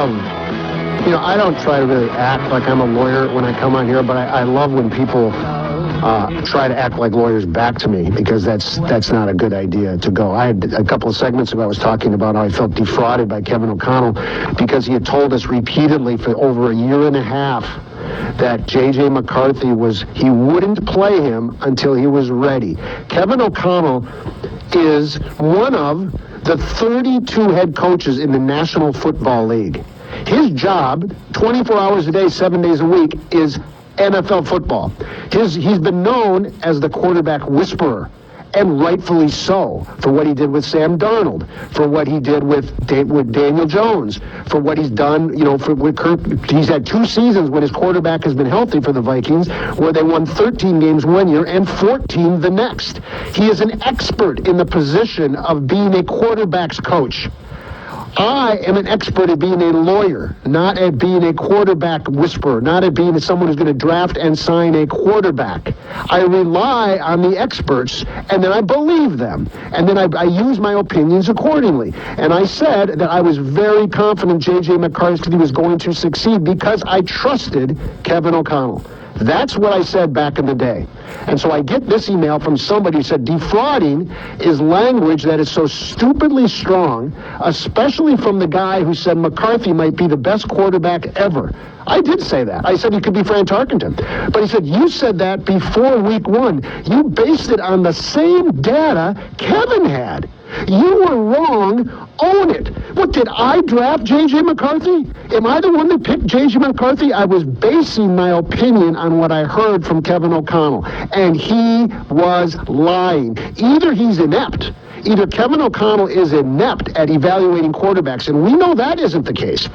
I don't try to really act like I'm a lawyer when I come on here, but I love when people try to act like lawyers back to me, because that's not a good idea to go. I had a couple of segments ago I was talking about how I felt defrauded by Kevin O'Connell because he had told us repeatedly for over a year and a half that J.J. McCarthy he wouldn't play him until he was ready. Kevin O'Connell is one of the 32 head coaches in the National Football League. His job, 24 hours a day, 7 days a week, is NFL football. He's been known as the quarterback whisperer, and rightfully so, for what he did with Sam Darnold, for what he did with Daniel Jones, for what he's done, with Kirk. He's had 2 seasons when his quarterback has been healthy for the Vikings, where they won 13 games one year and 14 the next. He is an expert in the position of being a quarterback's coach. I am an expert at being a lawyer, not at being a quarterback whisperer, not at being someone who's going to draft and sign a quarterback. I rely on the experts, and then I believe them, and then I use my opinions accordingly. And I said that I was very confident J.J. McCarthy was going to succeed because I trusted Kevin O'Connell. That's what I said back in the day. And so I get this email from somebody who said defrauding is language that is so stupidly strong, especially from the guy who said McCarthy might be the best quarterback ever. I did say that. I said he could be Fran Tarkenton. But he said, you said that before week 1. You based it on the same data Kevin had. You were wrong. Own it. What, did I draft J.J. McCarthy? Am I the one that picked J.J. McCarthy? I was basing my opinion on what I heard from Kevin O'Connell, and he was lying. Either he's inept, either Kevin O'Connell is inept at evaluating quarterbacks, and we know that isn't the case.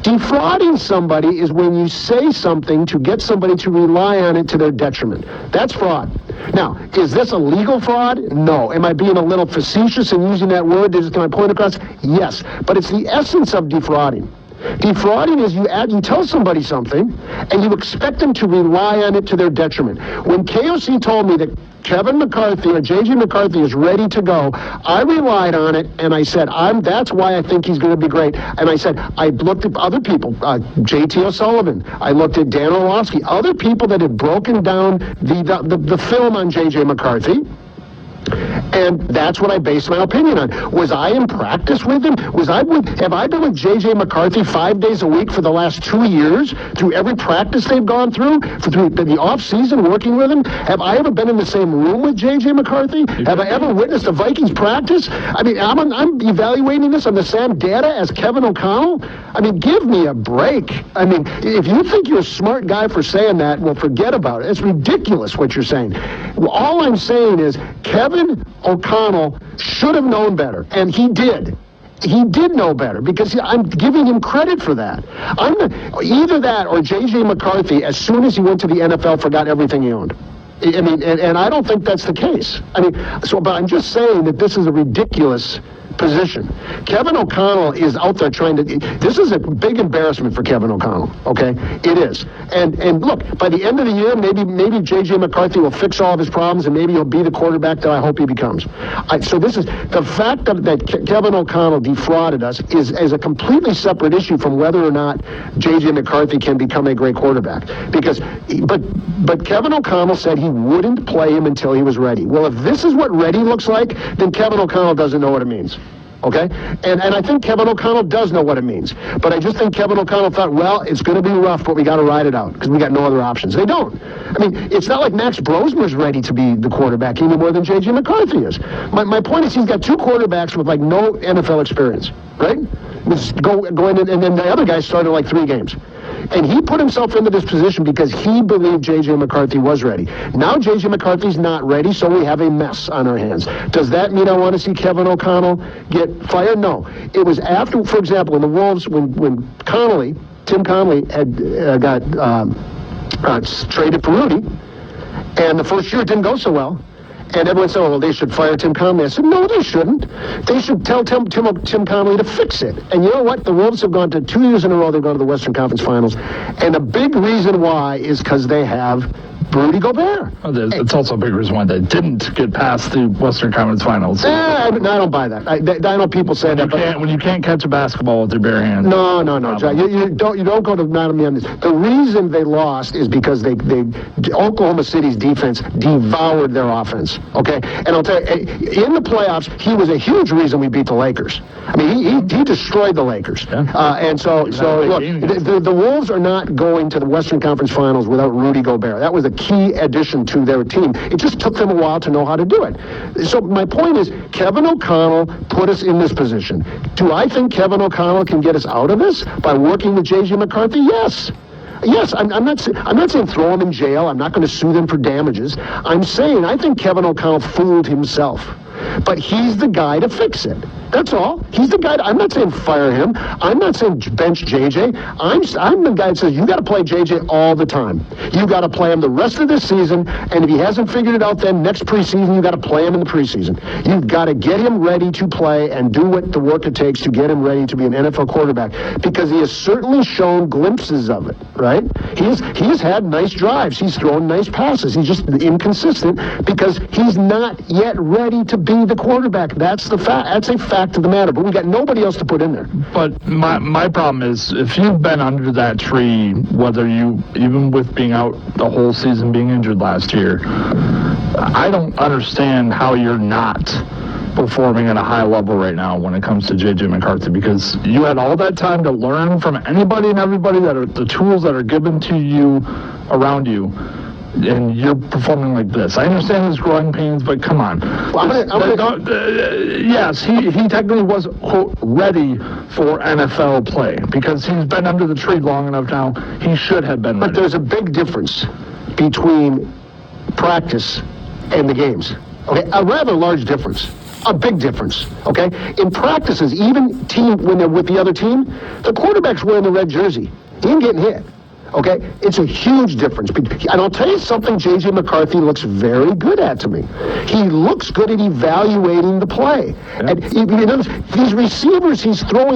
Defrauding somebody is when you say something to get somebody to rely on it to their detriment. That's fraud. Now, is this a legal fraud? No. Am I being a little facetious in using that word to get my point across? Yes. But it's the essence of defrauding. Defrauding is you tell somebody something and you expect them to rely on it to their detriment. When KOC told me that Kevin McCarthy or J.J. McCarthy is ready to go, I relied on it and I said, that's why I think he's going to be great. And I said, I looked at other people, J.T. O'Sullivan, I looked at Dan Orlovsky, other people that had broken down the film on J.J. McCarthy. And that's what I based my opinion on. Was I in practice with him? Have I been with J.J. McCarthy 5 days a week for the last 2 years, through every practice they've gone through the off-season working with him? Have I ever been in the same room with J.J. McCarthy? Have I ever witnessed a Vikings practice? I mean, I'm evaluating this on the same data as Kevin O'Connell? I mean, give me a break. I mean, if you think you're a smart guy for saying that, well, forget about it. It's ridiculous what you're saying. All I'm saying is Kevin O'Connell should have known better, and he did. He did know better, because I'm giving him credit for that. Either that or J.J. McCarthy, as soon as he went to the NFL, forgot everything he owned. I mean, and I don't think that's the case. I mean, but I'm just saying that this is a ridiculous position. Kevin O'Connell is out there this is a big embarrassment for Kevin O'Connell, okay? It is. And look, by the end of the year, maybe J.J. McCarthy will fix all of his problems, and maybe he'll be the quarterback that I hope he becomes. So this is, the fact that Kevin O'Connell defrauded us is a completely separate issue from whether or not J.J. McCarthy can become a great quarterback. But Kevin O'Connell said he wouldn't play him until he was ready. Well, if this is what ready looks like, then Kevin O'Connell doesn't know what it means. Okay? And I think Kevin O'Connell does know what it means. But I just think Kevin O'Connell thought, well, it's going to be rough, but we got to ride it out because we got no other options. They don't. I mean, it's not like Max Brosmer's ready to be the quarterback any more than J.J. McCarthy is. My point is he's got 2 quarterbacks with, no NFL experience, right? Going in, and then the other guy started 3 games. And he put himself into this position because he believed J.J. McCarthy was ready. Now J.J. McCarthy's not ready, so we have a mess on our hands. Does that mean I want to see Kevin O'Connell get fired? No. It was after, for example, in the Wolves, when Tim Connolly had got traded for Rudy, and the first year it didn't go so well. And everyone said, well, they should fire Tim Connolly. I said, no, they shouldn't. They should tell Tim Connolly to fix it. And you know what? The Wolves have gone to 2 years in a row, they've gone to the Western Conference Finals. And a big reason why is because they have Rudy Gobert. It's also a big reason why they didn't get past the Western Conference Finals. I don't buy that. I know people say that. When you can't catch a basketball with your bare hands. No, John. You don't go to me on this. The reason they lost is because they Oklahoma City's defense devoured their offense. Okay, and I'll tell you, in the playoffs, he was a huge reason we beat the Lakers. I mean, he destroyed the Lakers. Yeah. And so look, the Wolves are not going to the Western Conference Finals without Rudy Gobert. That was a key addition to their team. It just took them a while to know how to do it. So my point is, Kevin O'Connell put us in this position. Do I think Kevin O'Connell can get us out of this by working with J.J. McCarthy? Yes. Yes, I'm not saying throw him in jail. I'm not going to sue them for damages. I'm saying I think Kevin O'Connell fooled himself. But he's the guy to fix it. That's all. He's the guy. I'm not saying fire him. I'm not saying bench JJ. I'm the guy that says you got to play JJ all the time. You got to play him the rest of this season, and if he hasn't figured it out, then next preseason you got to play him in the preseason. You've got to get him ready to play and do what the work it takes to get him ready to be an NFL quarterback, because he has certainly shown glimpses of it. Right? He's had nice drives. He's thrown nice passes. He's just inconsistent because he's not yet ready to be the quarterback. That's the fact. That's a fact of the matter. But we got nobody else to put in there. But my problem is, if you've been under that tree, whether you, even with being out the whole season, being injured last year, I don't understand how you're not performing at a high level right now when it comes to J.J. McCarthy, because you had all that time to learn from anybody and everybody, that are the tools that are given to you around you, and you're performing like this. I understand his growing pains, but come on. Yes, he technically was, quote, ready for NFL play, because he's been under the tree long enough now. He should have been ready. But there's a big difference between practice and the games. Okay, a rather large difference. A big difference, okay? In practices, even when they're with the other team, the quarterback's wearing the red jersey. He ain't getting hit. Okay, it's a huge difference. And I'll tell you something J.J. McCarthy looks very good at to me. He looks good at evaluating the play. Yeah. And you know, these receivers he's throwing